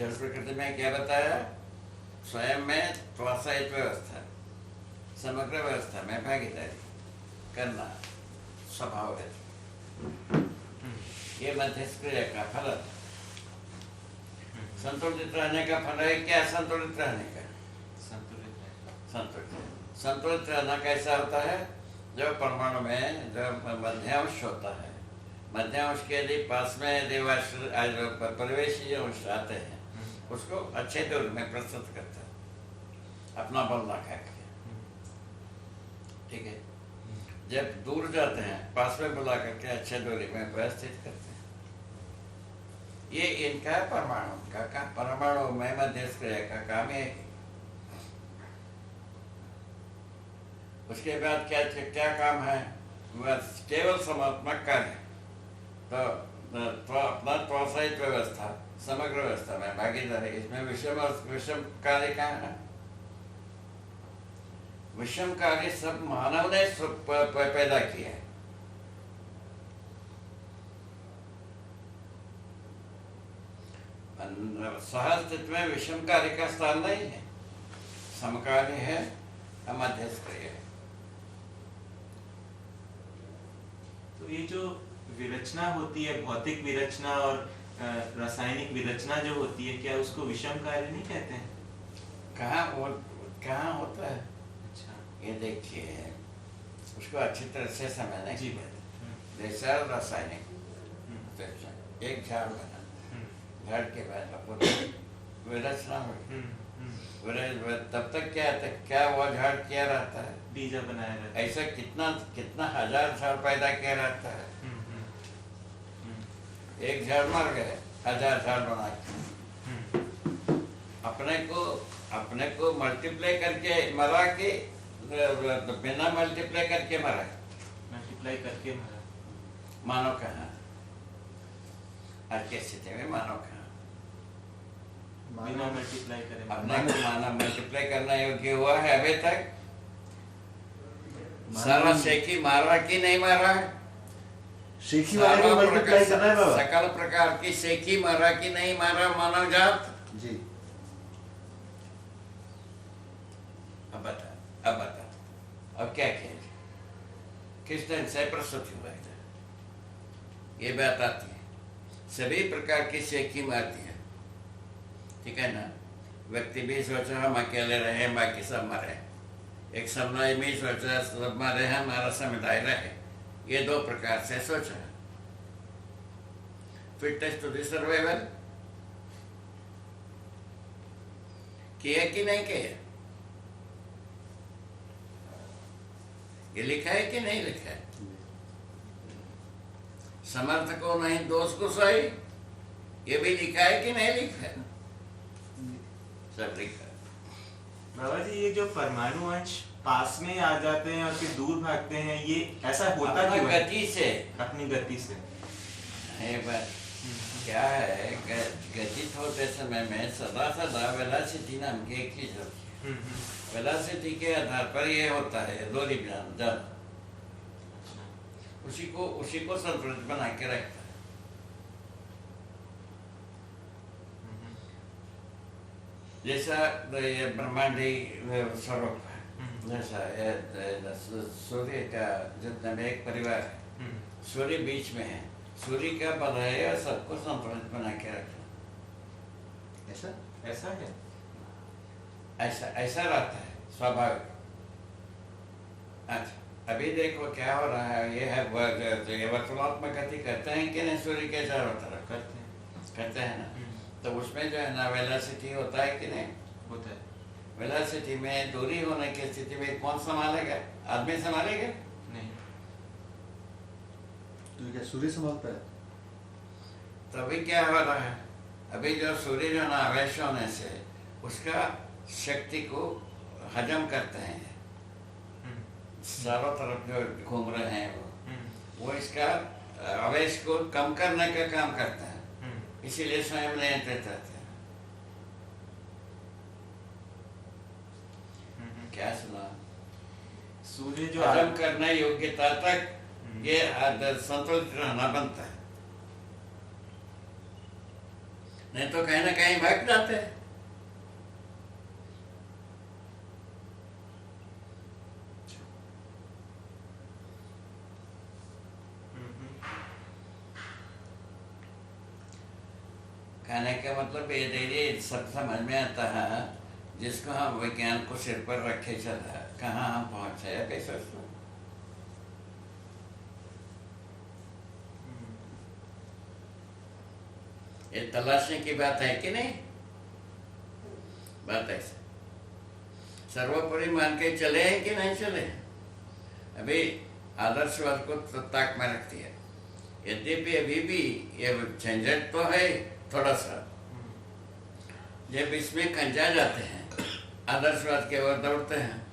जड़ प्रकृति में क्या बताया? स्वयं में त्वसायित व्यवस्था, समग्र व्यवस्था में भागीदारी करना स्वभाव है। ये मध्यस्थ क्रिया का फल। संतुलित रहने का फल है क्या? संतुलित रहने का। संतुलित रहना कैसा होता है? जो परमाणु में जो मध्यांश होता है, मध्यांश के यदि पास में यदि परिवेशी अंश आते हैं उसको अच्छे दूर में प्रस्तुत करता है अपना बल ना करके। ठीक है, जब दूर जाते हैं पास में बुला करके अच्छे दूरी में व्यवस्थित करते हैं। ये इनका परमाणु का काम, परमाणु में मध्यस्थ क्रिया का काम है। उसके बाद क्या क्या काम है? केवल समात्मक कार्य। तो अपना त्वसायित व्यवस्था, समग्र व्यवस्था में भागीदारी, इसमें विषम कार्य कहाँ है? विषम कार्य सब मानव ने पैदा किया है। सहज अस्तित्व में विषम कार्य का स्थान नहीं है, समकार्य है, मध्यस्थ क्रिया है। तो ये जो विरचना होती है, भौतिक विरचना और रासायनिक विरचना जो होती है, क्या उसको विषम कार्य नहीं कहते हैं? कहाँ होता है? अच्छा, ये देखिए, उसको अच्छी तरह से समझने की बात। जैसा रासायनिक एक झाड़ बना, झाड़ के बाद विरचना हुई, तब तक क्या वो झाड़ क्या रहता है? बीजा बनाया रहता है। ऐसा कितना हजार झाड़ पैदा किया रहता है। एक झाड़ मर गए, हजार झाड़ बना के अपने को मल्टीप्लाई करके मरा के, बिना मल्टीप्लाई करके मरा। मल्टीप्लाई करके मरा। मानव कहाँ? आज की स्थिति में मानव कहाँ? बिना मल्टीप्लाई करे अपने को मानव मल्टीप्लाई करना योग्य हुआ है अभी तक? सारा शेखी मारा कि नहीं मारा? शेखी वाले को मल्टीप्लाई करना है बाबा। सकल प्रकार की शेखी मारा कि नहीं मारा मानव जात? जी। अब बता अब क्या किया? किस दिन से प्रस्तुत हुआ है? ये बात आती है, सभी प्रकार की शेखी मारती है। ठीक है ना? व्यक्ति भी सोचा हम अकेले रहे, बाकी सब मरे। एक समुदाय में सोचा सब मरे, हमारा समुदाय रहे। ये दो प्रकार से सोचा। फिटनेस टू द सर्वाइवल किया कि नहीं किया? ये लिखा है कि नहीं लिखा है? समर्थ को नहीं दोष को सही, ये भी लिखा है कि नहीं लिखा है? सब लिखा है। बाबा जी, ये जो परमाणु अंश पास में आ जाते हैं और फिर दूर भागते हैं, ये ऐसा होता क्यों है? गति से, अपनी गति से। क्या है, गतित होते समय में सदा वेलोसिटी नाम की एक चीज होती है। वेलोसिटी के आधार पर ये होता है दूरी जान, उसी को संतुलित बना के रखता है। जैसा ये ब्रह्मांडी स्वरूप है, जैसा सूर्य का जितना भी एक परिवार है, सूर्य बीच में है, सूर्य का बल है सबको संतुलित बना के रखना। ऐसा है, ऐसा रहता है स्वाभाविक। अच्छा, अभी देखो क्या हो रहा है। ये है वर्तुलात्मक गति करते हैं कि नहीं? सूर्य के चारों तरफ करते हैं ना? तो उसमें जो है ना वेलोसिटी होता है कि नहीं? होता है। वेलोसिटी में दूरी होने की स्थिति में कौन संभालेगा? आदमी संभालेगा नहीं। तो क्या सूर्य संभालता है? तो अभी क्या हो रहा है? अभी जो सूर्य जो ना आवेश होने से उसका शक्ति को हजम करते हैं, चारों तरफ जो घूम रहे हैं वो इसका आवेश को कम करने का काम करता है, इसीलिए स्वयं नियंत्रित रहते हैं। क्या सुना? सूर्य जो हजम करने योग्यता तक ये संतुलित रहना बनता है। नहीं तो कहीं ना कहीं भाग जाते हैं। कहने का मतलब ये धीरे सब समझ में आता है, जिसको हम विज्ञान को सिर पर रखे चला, कहाँ हम पहुंचे अभी सोचो। ये तलाशने की बात है कि नहीं? बात ऐसे सर्वोपरि मान के चले हैं कि नहीं चले? अभी आदर्शवाद को तो ताक में रख दिया, यद्यपि अभी भी ये झंझट तो है थोड़ा सा। जब इसमें खंजा जाते हैं, आदर्शवाद के ओर दौड़ते हैं,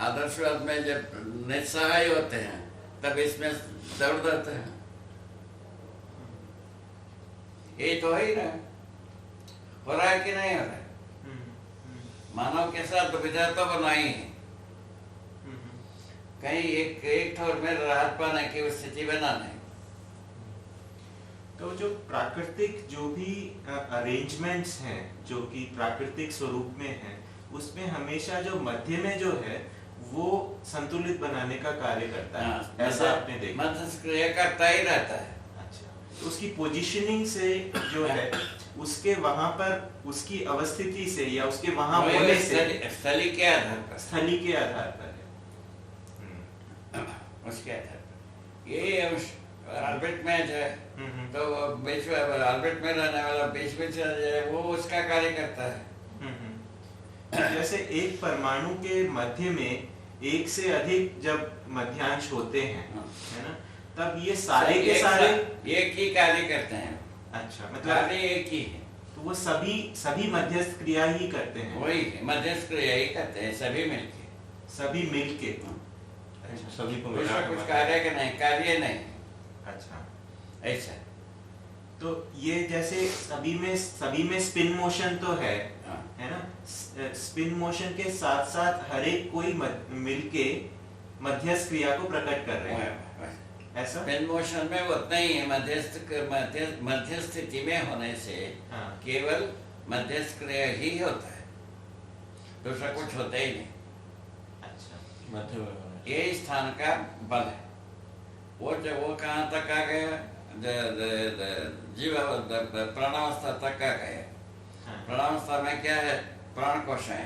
आदर्शवाद में जब निस्सहाय होते हैं तब इसमें दौड़ जाते हैं। ये तो है ही ना, हो रहा है कि नहीं हो रहा है? मानव के साथ दुविधा तो बनाई है, कहीं एक ठोर में राहत पाने की स्थिति बनाना है। तो जो प्राकृतिक जो भी अरेंजमेंट्स हैं जो कि प्राकृतिक स्वरूप में हैं, उसमें हमेशा जो मध्य में जो है वो संतुलित बनाने का कार्य करता है। ऐसा आपने देखा? मध्यस्क्रिया करता ही रहता है। अच्छा, तो उसकी पोजीशनिंग से जो है उसके वहां पर उसकी अवस्थिति से या उसके वहां होने से स्थली के आधार पर, स्थली के आधार पर है। उसके आधार पर ये ऑर्बिट में है तो बीच में ऑर्बिट में रहने वाला बीच में चला जाए, वो उसका कार्य करता है। जैसे एक परमाणु के मध्य में एक से अधिक जब मध्यांश होते हैं, है ना, तब ये सारे के सारे एक ही कार्य करते हैं। अच्छा, मतलब कार्य एक ही है, तो वो सभी मध्यस्थ क्रिया ही करते हैं। वही मध्यस्थ क्रिया ही करते हैं, सभी मिलके। सभी मिलके सभी को उसका कुछ कार्य का नहीं, कार्य नहीं। अच्छा, ऐसा तो ये जैसे सभी में स्पिन मोशन तो है ना, स्पिन मोशन के साथ साथ हर एक कोई मिलके मध्यस्थ क्रिया को प्रकट कर रहे हैं। ऐसा स्पिन मोशन में उतना ही है, मध्य स्थिति में होने से केवल मध्यस्थ क्रिया ही होता है, दूसरा कुछ होता ही नहीं। अच्छा, ये स्थान का बल है। वो कहाँ तक आ गया? जीव प्राणावस्था तक आ गया। प्राणावस्था में क्या है? प्राण कोश है,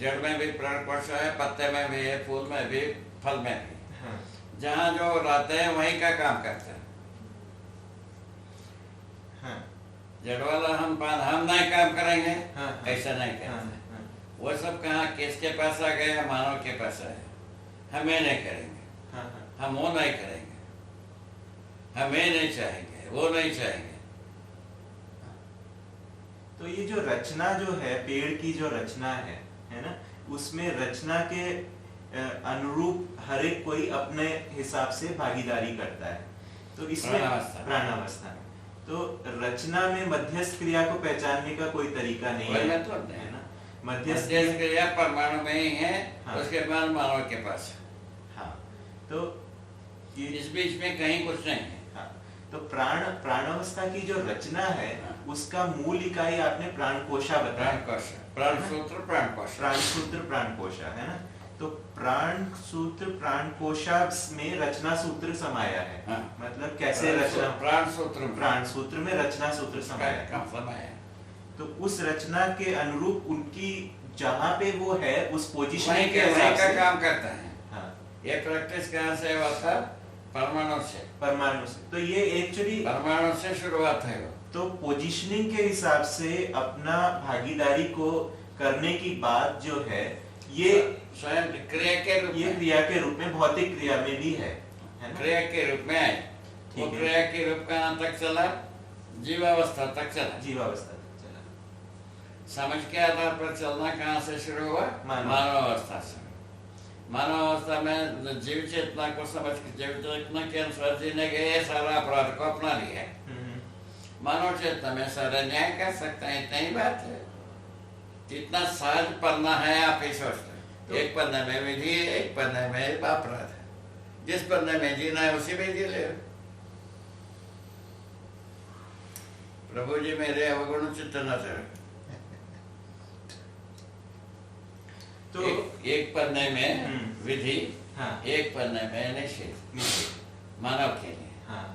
जड़ में भी प्राण कोश है, पत्ते में भी है, फूल में भी, फल में भी। जहाँ जो रहते हैं वहीं का काम करते हैं। जड़ वाला हम नहीं काम करेंगे, ऐसा नहीं करते। वो सब कहाँ किसके पास आ गया? मानव के पास आया। हमें नहीं करेंगे, हम वो नहीं करेंगे, हमें नहीं चाहेंगे, वो नहीं चाहेंगे। तो ये जो रचना जो है, पेड़ की जो रचना है ना, उसमें रचना के अनुरूप हर एक कोई अपने हिसाब से भागीदारी करता है। तो इसमें प्राणावस्था में तो रचना में मध्यस्थ क्रिया को पहचानने का कोई तरीका नहीं है, है ना। मध्यस्थ क्रिया परमाणु में ही है, उसके बाद मानव के पास। हाँ, तो इस बीच में कहीं कुछ नहीं है। तो प्राणावस्था की जो रचना है उसका मूल इकाई आपने प्राणकोशा बताया। प्राणसूत्र प्राणकोशा है ना। तो प्राणसूत्र प्राणकोशा में रचना सूत्र समाया है। मतलब कैसे रचना? प्राणसूत्र में रचना सूत्र समाया है। तो उस रचना के अनुरूप उनकी जहाँ पे वो है उस पोजीशन के हिसाब से काम करता है। ये प्रैक्टिस कहाँ से हुआ था? परमाणु से। तो ये एक्चुअली परमाणु से शुरुआत है। तो पोजीशनिंग के हिसाब से अपना भागीदारी को करने की बात जो है ये स्वयं क्रिया के रूप में भौतिक क्रिया में भी है ना? क्रिया के रूप में है। वो क्रिया के रूप कहाँ तक चला? जीवावस्था तक चला। समझ के आधार पर चलना कहाँ से शुरू हुआ? मानवावस्था से। मानवावस्था में जीव चेतना को समझ के जीव चेतना के अनुसार जीने के सारा अपराध को अपना लिया। मानव चेतना में सारा न्याय कर सकते हैं, इतना ही बात है। जितना सहज पन्ना है आप ही सोचते हैं। एक पन्ने में विधि है, एक पन्ने में अपराध है। जिस पन्ने में जीना है उसी में जी ले। प्रभु जी मेरे अवगुण चित्त न चढ़। तो एक पन्ने में विधि, हाँ, एक पन्ने में निषेध, मानव के लिए, हाँ,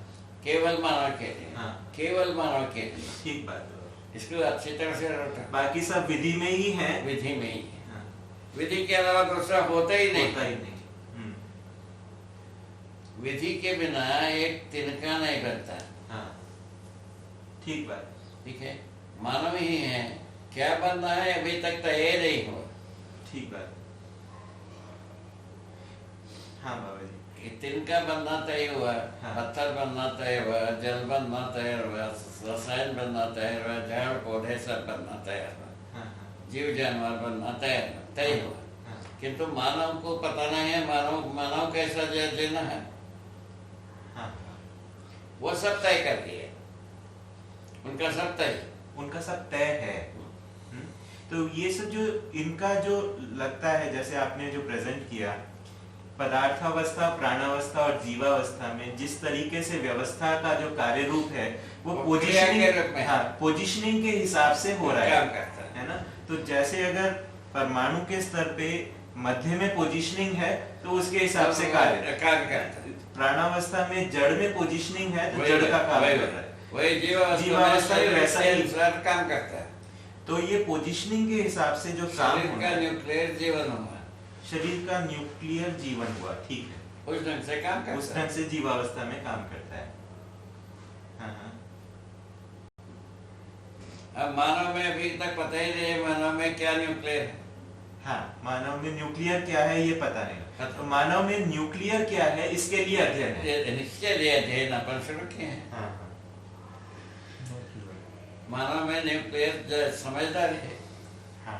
केवल मानव के लिए, हाँ, केवल मानव के लिए। ठीक बात है। इसको अच्छी तरह से रटा, बाकी सब विधि में ही है, विधि में ही है। हाँ, विधि के अलावा दूसरा होता ही नहीं। होता ही नहीं। विधि के बिना एक तिनका नहीं बनता। हाँ, ठीक बात। ठीक है, मानव ही है, क्या बनना है अभी तक तय नहीं हुआ। ठीक बात। हाँ बाबा जी, तिनका बनना तय हुआ, हाँ। पत्थर बनना तय हुआ, जल बनना तय हुआ, रसायन बनना तय हुआ, झाड़ पौधे सब बनना तय हुआ, हाँ, हाँ, जीव जानवर बनना तय हुआ। हाँ, किंतु मानव को पता नहीं है मानव कैसा जीना है, हाँ, वो सब तय कर दिए, उनका सब तय। उनका सब तय है। तो ये सब जो इनका जो लगता है, जैसे आपने जो प्रेजेंट किया, पदार्थावस्था, प्राणावस्था और जीवावस्था में जिस तरीके से व्यवस्था का जो कार्य रूप है वो वो क्रिया के रूप में, हाँ, पोजीशनिंग के हिसाब से हो रहा काम करता है ना। तो जैसे अगर परमाणु के स्तर पे मध्य में पोजीशनिंग है तो उसके हिसाब से कार्य करता है। प्राणावस्था में जड़ में पोजीशनिंग है तो जड़ का काम कर रहा है। वही जीवावस्था में वैसा ही काम करता है। तो ये पोजीशनिंग के हिसाब से जो काम शरीर का न्यूक्लियर जीवन हुआ, शरीर का न्यूक्लियर जीवन हुआ, ठीक है, उस ढंग से काम करता है। उस ढंग से जीवावस्था में काम करता है। हाँ, हाँ। अब मानव में अभी तक पता ही नहीं है मानव में क्या न्यूक्लियर है। हाँ, मानव में न्यूक्लियर क्या है ये पता नहीं। हाँ। तो मानव में न्यूक्लियर क्या है इसके लिए अध्ययन है। निश्चय लिए अध्ययन अपन शुरू किए हैं। हाँ, मानव में न्यूक्लियर समझदारी है। हाँ,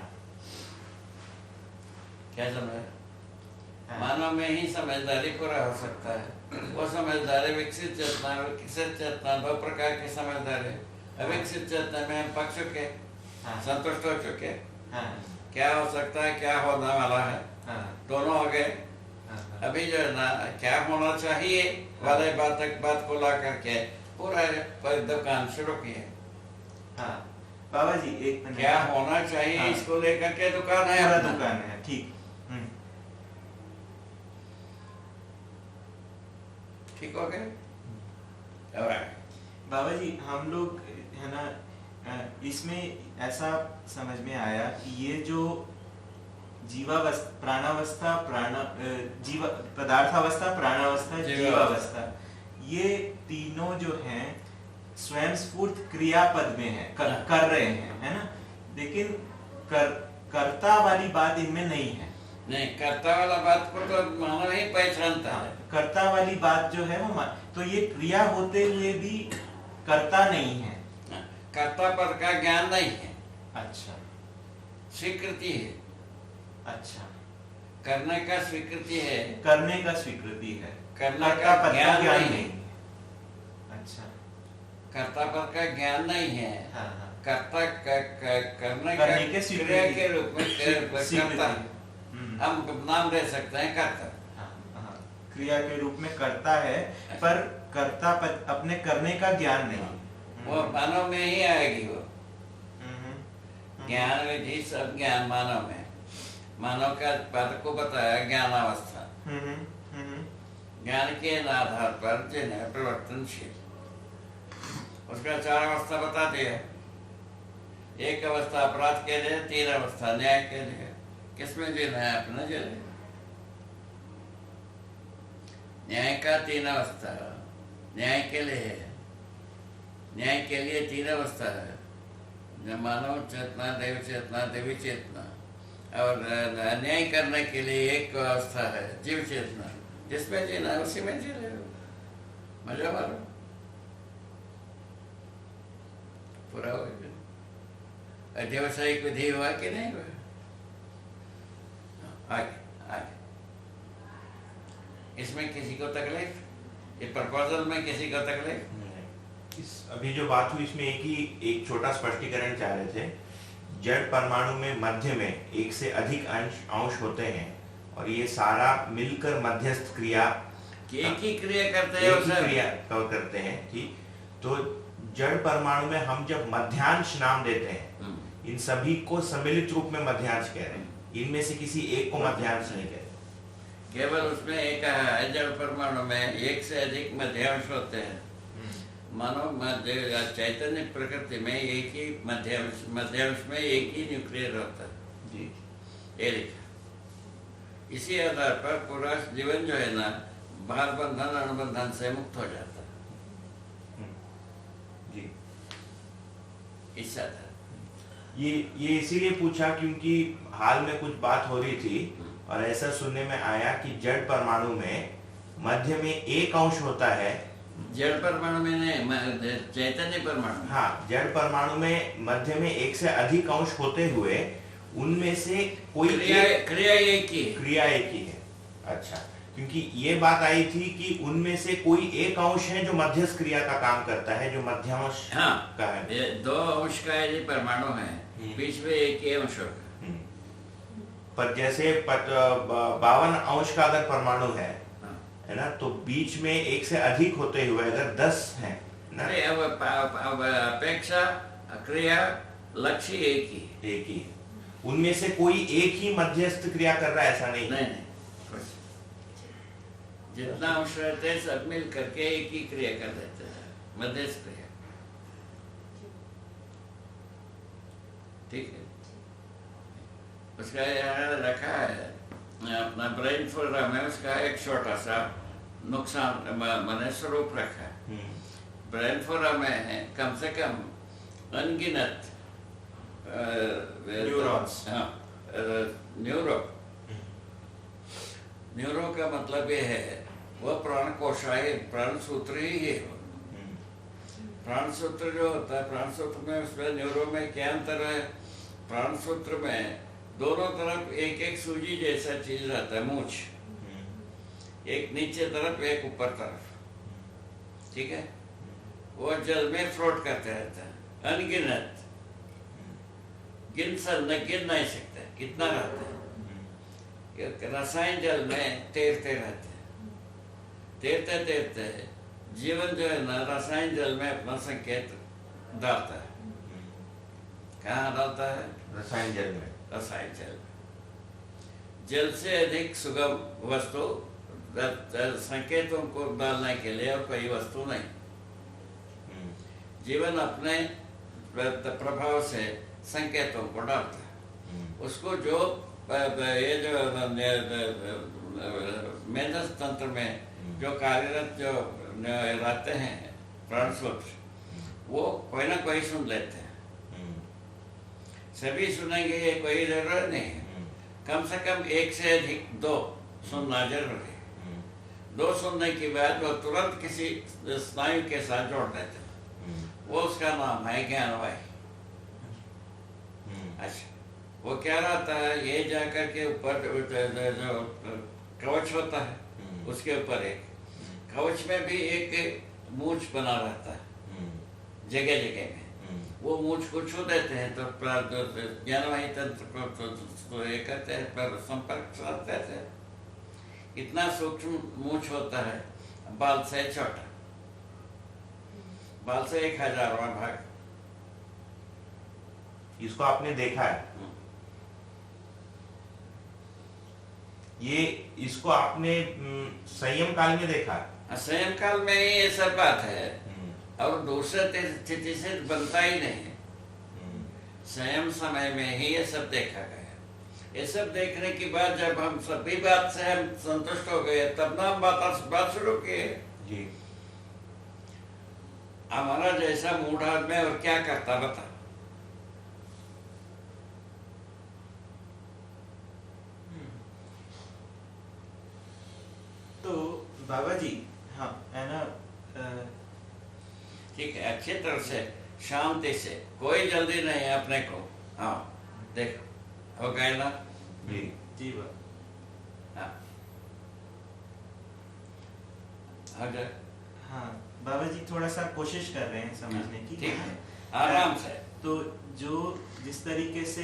क्या समझ, हाँ, मानव में ही समझदारी पूरा हो सकता है। वो समझदारी विकसित चेतना, विकसित चेतना दो प्रकार की समझदारी। अविकसित चेतना में हम पक चुके, हाँ, संतुष्ट हो चुके, हाँ, क्या हो सकता है, क्या होने वाला है, हाँ, दोनों हो गए। हाँ, अभी जो है ना क्या होना चाहिए वाले बात को ला करके पूरा दुकान शुरू की है। हाँ। बाबा जी एक मिनट, क्या होना चाहिए, हाँ। इसको लेकर के दुकान है, पूरा अपना। दुकान है, ठीक। ठीक हो गए। Alright. बाबा जी हम लोग है ना, इसमें ऐसा समझ में आया कि ये जो प्राणावस्था, पदार्थावस्था, प्राणावस्था, जीवावस्था, ये तीनों जो हैं स्वयं स्फूर्त क्रियापद में है, कर रहे हैं, है ना। लेकिन कर्ता वाली बात इनमें नहीं है। नहीं, कर्ता वाला बात को तो मानव ही पहचानता है। कर्ता वाली बात जो है वो तो ये क्रिया होते हुए भी कर्ता नहीं है। कर्ता पद का ज्ञान नहीं है। अच्छा, स्वीकृति है। अच्छा, करने का स्वीकृति है, करने का स्वीकृति है, करने कर्ता का पद ज्ञान नहीं है। अच्छा, कर्ता पद का ज्ञान नहीं है। हाँ, हाँ, कर्ता करने के का स्वीकृति, क्रिया के रूप में स्वीकृति। करता, हम नाम दे सकते हैं कर्ता। हाँ, हाँ, क्रिया के रूप में करता है, पर कर्ता पद अपने करने का ज्ञान नहीं। वो मानव में ही आएगी। वो ज्ञान विधि सब ज्ञान मानव में, मानव का पद को बताया ज्ञानावस्था। ज्ञान के आधार पर जिन्हें परिवर्तनशील, उसका 4 अवस्था बता दिया। एक अवस्था अपराध के लिए, 3 अवस्था न्याय के लिए। किसमें जीना है अपना जीना। न्याय का 3 अवस्था, न्याय के लिए है। न्याय के लिए 3 अवस्था है, मानव चेतना, देव चेतना, देवी चेतना। और न्याय करने के लिए एक अवस्था है जीव चेतना, जिसमें जीना उसी में जी ले, मजा मारो, पूरा हो गया। व्यवसायिक विधि हुआ कि नहीं हुआ। आगे आगे, इसमें किसी को तकलीफ, ये प्रपोजल में किसी को तकलीफ। इस अभी जो बात हुई इसमें एक छोटा स्पष्टीकरण चाह रहे थे। जड़ परमाणु में मध्य में 1 से अधिक अंश होते हैं और ये सारा मिलकर मध्यस्थ क्रिया एक ही क्रिया करते हैं, एक ही क्रिया करते हैं। ठीक, तो जड़ परमाणु में हम जब मध्यांश नाम देते हैं, इन सभी को सम्मिलित रूप में मध्यांश कह रहे हैं, इनमें से किसी एक को मध्यांश नहीं कहते। केवल उसमें एक है, जड़ परमाणु में एक से अधिक मध्यांश होते हैं। मानो चैतन्य प्रकृति में एक ही मध्यांश में एक ही न्यूक्लियर होता है जी। ये लिखा। इसी आधार पर पूरा जीवन जो है ना भार बंधन अनुबंधन से मुक्त हो जाता है जी। इस आधार। ये इसीलिए पूछा क्योंकि हाल में कुछ बात हो रही थी और ऐसा सुनने में आया कि जड़ परमाणु में मध्य में एक अंश होता है। जड़ परमाणु में नहीं, चैतन्य परमाणु। हाँ, जड़ परमाणु में मध्य में एक से अधिक अंश होते हुए उनमें से कोई क्रिया एक ही है। क्रिया एक ही है। अच्छा, क्योंकि ये बात आई थी कि उनमें से कोई एक अंश है जो मध्यस्थ क्रिया का काम करता है, जो मध्यांश हाँ, का है। ये दो अंश का यदि परमाणु है, बीच में एक ही अंश होगा। पर जैसे 52 अंश का अगर परमाणु है ना, तो बीच में एक से अधिक होते हुए अगर 10 है ना, अब अपेक्षा क्रिया लक्ष्य एक ही है। एक ही है। उनमें से कोई एक ही मध्यस्थ क्रिया कर रहा है, ऐसा नहीं। नहीं, जितना अंश रहते हैं सब मिल करके एक ही क्रिया कर देते हैं, मध्यस्थ क्रिया। ठीक है, उसका यहाँ रखा है अपना ब्रेन फोल्डर में, उसका एक छोटा सा नुकसान मैंने स्वरूप रखा है। ब्रेन फोल्डर में कम से कम अनगिनत न्यूरॉन्स। हाँ, न्यूरो का मतलब ये है वह प्राण कोशाई प्राण सूत्र ही है। प्राण सूत्र जो होता है, प्राण सूत्र में उसमें न्यूरो में क्या अंतर है? प्राण सूत्र में दोनों तरफ एक एक सूजी जैसा चीज रहता है, मूछ, एक नीचे तरफ एक ऊपर तरफ। ठीक है, वो जल में फ्लोट करते रहता है, अनगिनत, गिन नहीं सकते कितना रहता है। रसायन जल में तैरते रहते हैं, तैरते तैरते जीवन जो है ना रसायन जल में अपना संकेत डालता है। कहाँ डालता है? रसायन जल में। रसायन जल में। जल से अधिक सुगम वस्तु संकेतों को डालने के लिए और कोई वस्तु नहीं। जीवन अपने प्रभाव से संकेतों को डालता है। उसको जो ये जो मेधस तंत्र में जो कार्यरत जो रहते हैं प्राण सूत्र, वो कोई ना कोई सुन लेते हैं। सभी सुनेंगे ये कोई जरूरत नहीं है, कम से कम एक से अधिक दो सुनना जरूरी है। दो सुनने के बाद वो तुरंत किसी स्नायु के साथ जोड़ देते हैं, वो उसका नाम है ज्ञानवाही। अच्छा, वो क्या रहता है? ये जाकर के ऊपर जो कवच होता है, उसके ऊपर एक कवच में भी एक मूछ बना रहता है जगह जगह में। वो मूछ को छू देते हैं तो ज्ञानवाही तंत्र को ये करते हैं, पर संपर्क साधते हैं। इतना सूक्ष्म मूछ होता है, बाल से छोटा, बाल से 1000वां भाग। इसको आपने देखा है? इसको आपने संयम काल में देखा है? संयम काल में ही ये सब बात है, और दूसरे स्थिति से बनता ही नहीं है। संयम समय में ही ये सब देखा गया। ये सब देखने के बाद जब हम सभी बात से हम संतुष्ट हो गए, तब ना हम बात शुरू किए जी। हमारा जैसा मूड आदमी और क्या करता बता। तो बाबा जी, हाँ है ना, ठीक है, अच्छी तरह से शांति से, कोई जल्दी नहीं है अपने को। हाँ देखो, हो गए ना जी जी बाबा। हाँ हो जाए। हाँ बाबा जी, थोड़ा सा कोशिश कर रहे हैं समझने की। ठीक है, आराम से। तो जो जिस तरीके से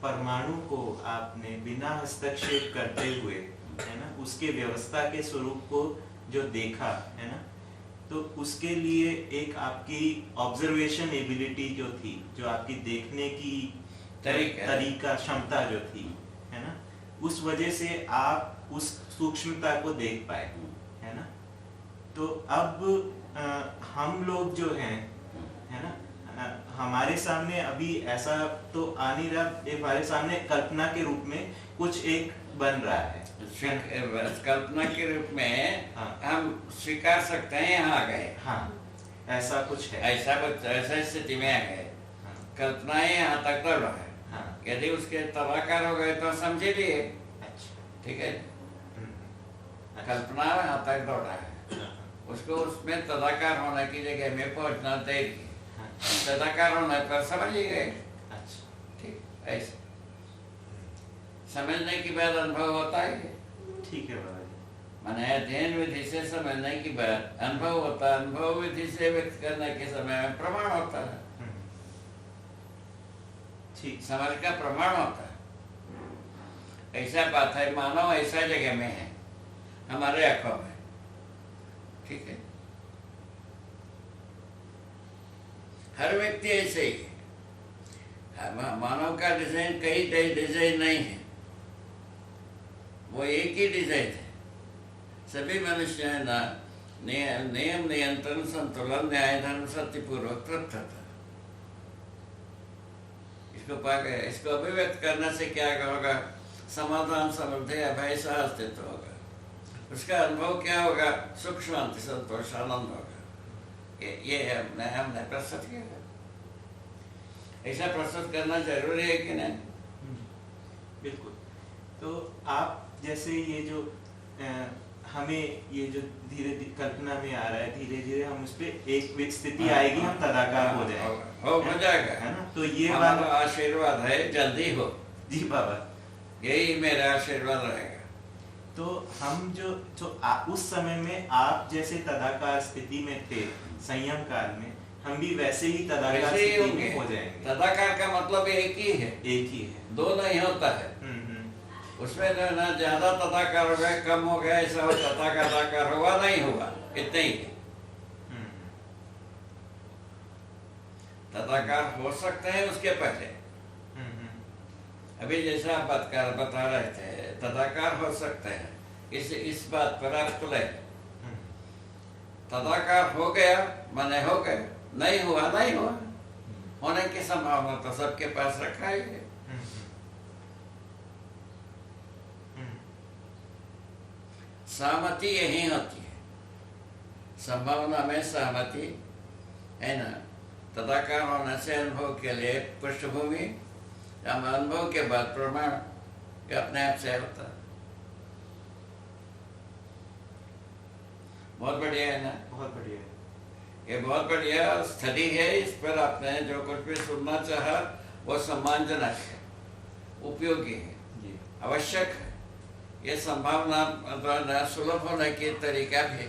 परमाणु को आपने बिना हस्तक्षेप करते हुए, है ना, उसके व्यवस्था के स्वरूप को जो देखा, है ना, तो उसके लिए एक आपकी ऑब्जर्वेशन एबिलिटी जो थी, जो आपकी देखने की तरीका क्षमता जो थी, है ना, उस वजह से आप उस सूक्ष्मता को देख पाए, है ना। तो अब हम लोग जो हैं, है ना, हमारे सामने अभी ऐसा तो आ नहीं रहा, हमारे सामने कल्पना के रूप में कुछ एक बन रहा है। कल्पना के रूप में हाँ। हम स्वीकार सकते हैं यहाँ आ गए, हाँ, ऐसा कुछ है। ऐसा स्थिति में आ गए, हाँ, कल्पनाएं यहाँ तक दौड़ रहा है। हाँ, यदि उसके तबाकार हो गए तो समझे लिए, अच्छा, ठीक है। अच्छा, कल्पना यहाँ तक दौड़ा है, हाँ, उसको उसमें तदाकार होने की जगह में पहुंचना देरी, हाँ, तदाकार होने पर समझ ही गए, अच्छा, ठीक। ऐसे समझने के बाद अनुभव होता है, ठीक है बाबा जी। माने अध्ययन विधि से समझने के बाद अनुभव होता है, अनुभव विधि से व्यक्त करने के समय में प्रमाण होता है, ठीक, समझ का प्रमाण होता है। ऐसा बात है, मानव ऐसा जगह में है हमारे आंखों में, ठीक है। हर व्यक्ति ऐसे ही है, मानव का डिजाइन कई डिजाइन नहीं है, वो एक ही डिजाइन है। सभी मनुष्य है ना, नियम नियंत्रण संतुलन न्याय धर्म सत्यपूर्वक तत्व, इसको पा गए, इसको अभिव्यक्त करने से क्या होगा, समाधान समृद्धि अभय सा अस्तित्व होगा, उसका अनुभव क्या होगा, सुख शांति संतोष आनंद होगा। ये हमने प्रस्तुत किया। ऐसा प्रस्तुत करना जरूरी है कि नहीं? बिल्कुल। तो आप जैसे ये जो हमें ये जो धीरे धीरे कल्पना में आ रहा है, धीरे धीरे हम उस पे एक स्थिति आएगी, हम तदाकार हो जाएंगे, हो जाएगा, है ना। तो ये हमारा आशीर्वाद है, जल्दी हो जी बाबा, यही मेरा आशीर्वाद रहेगा। तो हम जो उस समय में आप जैसे तदाकार स्थिति में थे संयम काल में, हम भी वैसे ही तदाकार स्थिति में हो जाएंगे। तदाकार का मतलब एक ही है, एक ही है, दो नहीं होता है। उसमें जो ना ज्यादा तदाकार हो गए, कम हो गया, ऐसा हो तदाकार हुआ नहीं हुआ, इतना ही है। तदाकार हो सकते हैं उसके पहले, अभी जैसा आप बता रहे थे, तदाकार हो सकते हैं, इस बात पर आप तुले। तदाकार हो गया माने हो गया, नहीं हुआ नहीं हुआ, होने की संभावना तो सबके पास रखा ही है। सहमति यही होती है, संभावना में सहमति है ना। तदाकार होने से अनुभव के लिए पृष्ठभूमि, हम अनुभव के बाद प्रमाण अपने आप से होता है। बहुत बढ़िया है ना, बहुत बढ़िया। ये बहुत बढ़िया स्टडी है। इस पर आपने जो कुछ भी सुनना चाहा वो सम्मानजनक है, उपयोगी है, आवश्यक है। ये संभावना सुलभ होने के तरीका भी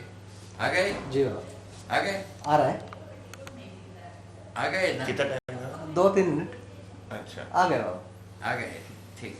आ गए जी बाबा, आ गए, आ रहा है, आ गए ना, कितना टाइम? 2-3 मिनट अच्छा, आ गए बाबा। आ गए, ठीक।